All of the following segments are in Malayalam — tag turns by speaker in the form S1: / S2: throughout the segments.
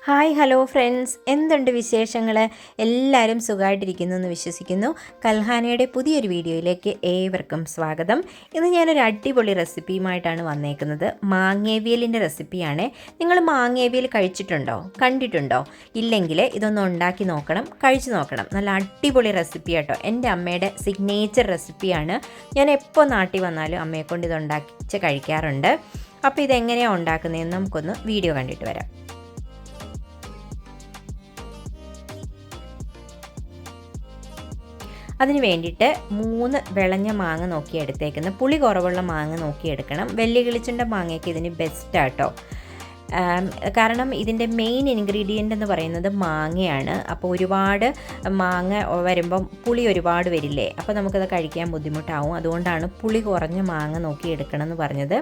S1: ഹായ് ഹലോ ഫ്രണ്ട്സ്, എന്തുണ്ട് വിശേഷങ്ങൾ? എല്ലാവരും സുഖമായിട്ടിരിക്കുന്നു എന്ന് വിശ്വസിക്കുന്നു. കൽഹാനയുടെ പുതിയൊരു വീഡിയോയിലേക്ക് ഏവർക്കും സ്വാഗതം. ഇന്ന് ഞാനൊരു അടിപൊളി റെസിപ്പിയുമായിട്ടാണ് വന്നേക്കുന്നത്. മാങ്ങേവിയലിൻ്റെ റെസിപ്പിയാണ്. നിങ്ങൾ മാങ്ങേവിയൽ കഴിച്ചിട്ടുണ്ടോ, കണ്ടിട്ടുണ്ടോ? ഇല്ലെങ്കിൽ ഇതൊന്ന് ഉണ്ടാക്കി നോക്കണം, കഴിച്ചു നോക്കണം. നല്ല അടിപൊളി റെസിപ്പി കേട്ടോ. എൻ്റെ അമ്മയുടെ സിഗ്നേച്ചർ റെസിപ്പിയാണ്. ഞാൻ എപ്പോൾ നാട്ടിൽ വന്നാലും അമ്മയെക്കൊണ്ട് ഇതുണ്ടാക്കിച്ച് കഴിക്കാറുണ്ട്. അപ്പോൾ ഇതെങ്ങനെയാണ് ഉണ്ടാക്കുന്നതെന്ന് നമുക്കൊന്ന് വീഡിയോ കണ്ടിട്ട് വരാം. അതിന് വേണ്ടിയിട്ട് 3 വിളഞ്ഞ മാങ്ങ നോക്കി എടുത്തേക്കുന്നത്. പുളി കുറവുള്ള മാങ്ങ നോക്കി എടുക്കണം. വലിയ കിളിച്ചുണ്ട മാങ്ങയ്ക്ക് ഇതിന് ബെസ്റ്റാട്ടോ. കാരണം ഇതിൻ്റെ മെയിൻ ഇൻഗ്രീഡിയൻ്റ് എന്ന് പറയുന്നത് മാങ്ങയാണ്. അപ്പോൾ ഒരുപാട് മാങ്ങ വരുമ്പം പുളി ഒരുപാട് വരില്ലേ, അപ്പോൾ നമുക്കത് കഴിക്കാൻ ബുദ്ധിമുട്ടാവും. അതുകൊണ്ടാണ് പുളി കുറഞ്ഞ മാങ്ങ നോക്കി എടുക്കണം എന്ന് പറഞ്ഞത്.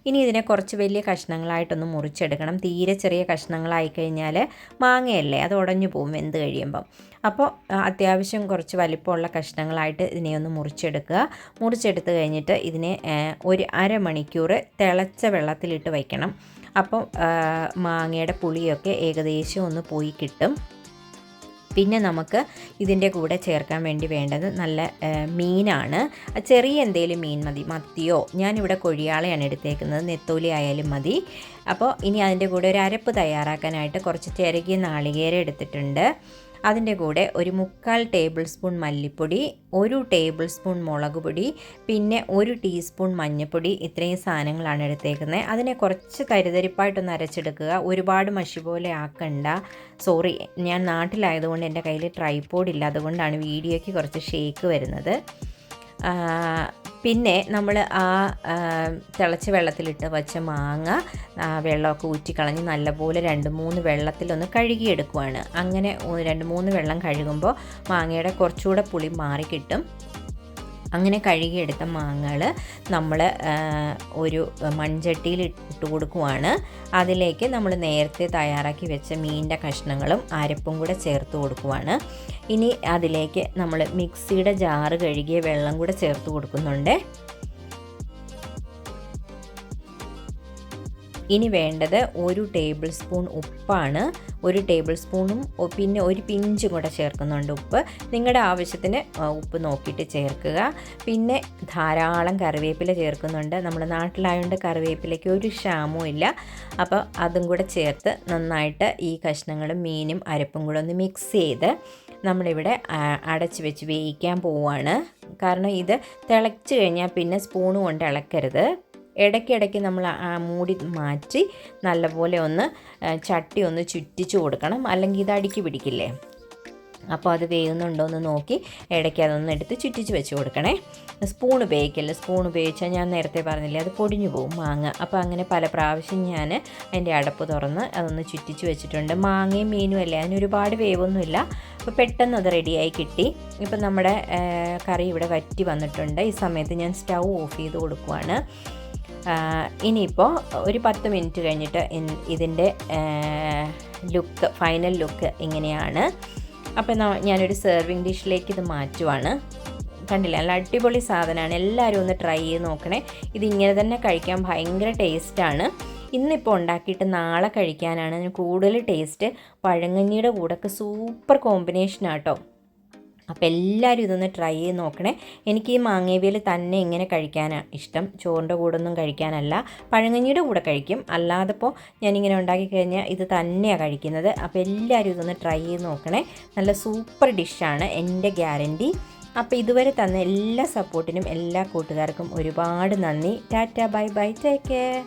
S1: ഇനി ഇതിനെ കുറച്ച് വലിയ കഷ്ണങ്ങളായിട്ടൊന്ന് മുറിച്ചെടുക്കണം. തീരെ ചെറിയ കഷ്ണങ്ങളായി കഴിഞ്ഞാൽ മാങ്ങയല്ലേ, അത് ഉടഞ്ഞു പോകും വെന്ത് കഴിയുമ്പം. അപ്പോൾ അത്യാവശ്യം കുറച്ച് വലിപ്പമുള്ള കഷ്ണങ്ങളായിട്ട് ഇതിനെ ഒന്ന് മുറിച്ചെടുക്കുക. മുറിച്ചെടുത്ത് കഴിഞ്ഞിട്ട് ഇതിനെ ഒരു അരമണിക്കൂർ തിളച്ച വെള്ളത്തിലിട്ട് വയ്ക്കണം. അപ്പോൾ മാങ്ങയുടെ പുളിയൊക്കെ ഏകദേശം ഒന്ന് പോയി കിട്ടും. പിന്നെ നമുക്ക് ഇതിൻ്റെ കൂടെ ചേർക്കാൻ വേണ്ടി വേണ്ടത് നല്ല മീനാണ്. ചെറിയ എന്തെങ്കിലും മീൻ മതി, മത്തിയോ. ഞാനിവിടെ കൊഴിയാളയാണ് എടുത്തേക്കുന്നത്, നെത്തോലി ആയാലും മതി. അപ്പോൾ ഇനി അതിൻ്റെ കൂടെ ഒരു അരപ്പ് തയ്യാറാക്കാനായിട്ട് കുറച്ച് ചിരകിയ നാളികേരം എടുത്തിട്ടുണ്ട്. അതിൻ്റെ കൂടെ ഒരു 3/4 ടേബിൾ സ്പൂൺ മല്ലിപ്പൊടി, 1 ടേബിൾ സ്പൂൺ മുളക് പൊടി, പിന്നെ 1 ടീസ്പൂൺ മഞ്ഞൾപ്പൊടി. ഇത്രയും സാധനങ്ങളാണ് എടുത്തേക്കുന്നത്. അതിനെ കുറച്ച് തരിതരിപ്പായിട്ടൊന്ന് അരച്ചെടുക്കുക. ഒരുപാട് മഷി പോലെ ആക്കണ്ട. സോറി, ഞാൻ നാട്ടിലായതുകൊണ്ട് എൻ്റെ കയ്യിൽ ട്രൈപോഡ് ഇല്ല, അതുകൊണ്ടാണ് വീഡിയോയ്ക്ക് കുറച്ച് ഷേക്ക് വരുന്നത്. പിന്നെ നമ്മൾ തിളച്ച വെള്ളത്തിലിട്ട് വച്ച മാങ്ങ വെള്ളമൊക്കെ ഊറ്റിക്കളഞ്ഞ് നല്ലപോലെ 2-3 വെള്ളത്തിലൊന്ന് കഴുകിയെടുക്കുവാണ്. അങ്ങനെ 2-3 വെള്ളം കഴുകുമ്പോൾ മാങ്ങയുടെ കുറച്ചുകൂടെ പുളി മാറിക്കിട്ടും. അങ്ങനെ കഴുകിയെടുത്ത മാങ്ങകൾ നമ്മൾ ഒരു മൺചട്ടിയിൽ ഇട്ട് കൊടുക്കുവാണ്. അതിലേക്ക് നമ്മൾ നേരത്തെ തയ്യാറാക്കി വെച്ച മീനിൻ്റെ കഷ്ണങ്ങളും അരപ്പും കൂടെ ചേർത്ത് കൊടുക്കുവാണ്. ഇനി അതിലേക്ക് നമ്മൾ മിക്സിയുടെ ജാറ് കഴുകിയ വെള്ളം കൂടെ ചേർത്ത് കൊടുക്കുന്നുണ്ട്. ഇനി വേണ്ടത് 1 ടേബിൾ സ്പൂൺ ഉപ്പാണ്. 1 ടേബിൾ സ്പൂണും പിന്നെ ഒരു പിഞ്ചും കൂടെ ചേർക്കുന്നുണ്ട് ഉപ്പ്. നിങ്ങളുടെ ആവശ്യത്തിന് ഉപ്പ് നോക്കിയിട്ട് ചേർക്കുക. പിന്നെ ധാരാളം കറിവേപ്പില ചേർക്കുന്നുണ്ട്. നമ്മുടെ നാട്ടിലായതുകൊണ്ട് കറിവേപ്പിലയ്ക്ക് ഒരു ക്ഷാമവും ഇല്ല. അപ്പോൾ അതും കൂടെ ചേർത്ത് നന്നായിട്ട് ഈ കഷ്ണങ്ങളും മീനും അരപ്പും കൂടെ ഒന്ന് മിക്സ് ചെയ്ത് നമ്മളിവിടെ അടച്ച് വെച്ച് വേവിക്കാൻ പോവുകയാണ്. കാരണം ഇത് തിളച്ച് കഴിഞ്ഞാൽ പിന്നെ സ്പൂണ് കൊണ്ട് ഇളക്കരുത്. ഇടയ്ക്കിടയ്ക്ക് നമ്മൾ മൂടി മാറ്റി നല്ലപോലെ ഒന്ന് ചട്ടി ഒന്ന് ചുറ്റിച്ച് കൊടുക്കണം, അല്ലെങ്കിൽ ഇത് അടുക്കി പിടിക്കില്ലേ. അപ്പോൾ അത് വേകുന്നുണ്ടോ എന്ന് നോക്കി ഇടയ്ക്ക് അതൊന്ന് എടുത്ത് ചുറ്റിച്ച് വെച്ച് കൊടുക്കണേ. സ്പൂൺ ഉപയോഗിക്കില്ല. സ്പൂൺ ഉപയോഗിച്ചാൽ ഞാൻ നേരത്തെ പറഞ്ഞില്ലേ, അത് പൊടിഞ്ഞു പോകും മാങ്ങ. അപ്പോൾ അങ്ങനെ പല പ്രാവശ്യം ഞാൻ അതിൻ്റെ അടപ്പ് തുറന്ന് അതൊന്ന് ചുറ്റിച്ച് വെച്ചിട്ടുണ്ട്. മാങ്ങയും മീനും അല്ലേ, അതിന് ഒരുപാട് വേവൊന്നുമില്ല. അപ്പോൾ പെട്ടെന്ന് അത് റെഡിയായി കിട്ടി. ഇപ്പം നമ്മുടെ കറി ഇവിടെ വറ്റി വന്നിട്ടുണ്ട്. ഈ സമയത്ത് ഞാൻ സ്റ്റൗ ഓഫ് ചെയ്ത് കൊടുക്കുവാണ്. ഇനിയിപ്പോൾ ഒരു 10 മിനിറ്റ് കഴിഞ്ഞിട്ട് ഇതിൻ്റെ ഫൈനൽ ലുക്ക് ഇങ്ങനെയാണ്. അപ്പോൾ ഞാനൊരു സെർവിങ് ഡിഷിലേക്ക് ഇത് മാറ്റുവാണ്. കണ്ടില്ല, നല്ല അടിപൊളി സാധനമാണ്. എല്ലാവരും ഒന്ന് ട്രൈ ചെയ്ത് നോക്കണേ. ഇതിങ്ങനെ തന്നെ കഴിക്കാൻ ഭയങ്കര ടേസ്റ്റാണ്. ഇന്നിപ്പോൾ ഉണ്ടാക്കിയിട്ട് നാളെ കഴിക്കാനാണ് കൂടുതൽ ടേസ്റ്റ്. പഴങ്കഞ്ഞിയുടെ കൂടെയൊക്കെ സൂപ്പർ കോമ്പിനേഷനാണ് കേട്ടോ. അപ്പോൾ എല്ലാവരും ഇതൊന്ന് ട്രൈ ചെയ്ത് നോക്കണേ. എനിക്ക് ഈ മാങ്ങേവിയൽ തന്നെ ഇങ്ങനെ കഴിക്കാനാണ് ഇഷ്ടം, ചോറിൻ്റെ കൂടെ ഒന്നും കഴിക്കാനല്ല. പഴങ്കഞ്ഞിയുടെ കൂടെ കഴിക്കും, അല്ലാതപ്പോൾ ഞാനിങ്ങനെ ഉണ്ടാക്കി കഴിഞ്ഞാൽ ഇത് തന്നെയാണ് കഴിക്കുന്നത്. അപ്പോൾ എല്ലാവരും ഇതൊന്ന് ട്രൈ ചെയ്ത് നോക്കണേ. നല്ല സൂപ്പർ ഡിഷാണ്, എൻ്റെ ഗ്യാരൻറ്റി. അപ്പോൾ ഇതുവരെ തന്ന എല്ലാ സപ്പോർട്ടിനും എല്ലാ കൂട്ടുകാർക്കും ഒരുപാട് നന്ദി. Tata, bye bye, take care.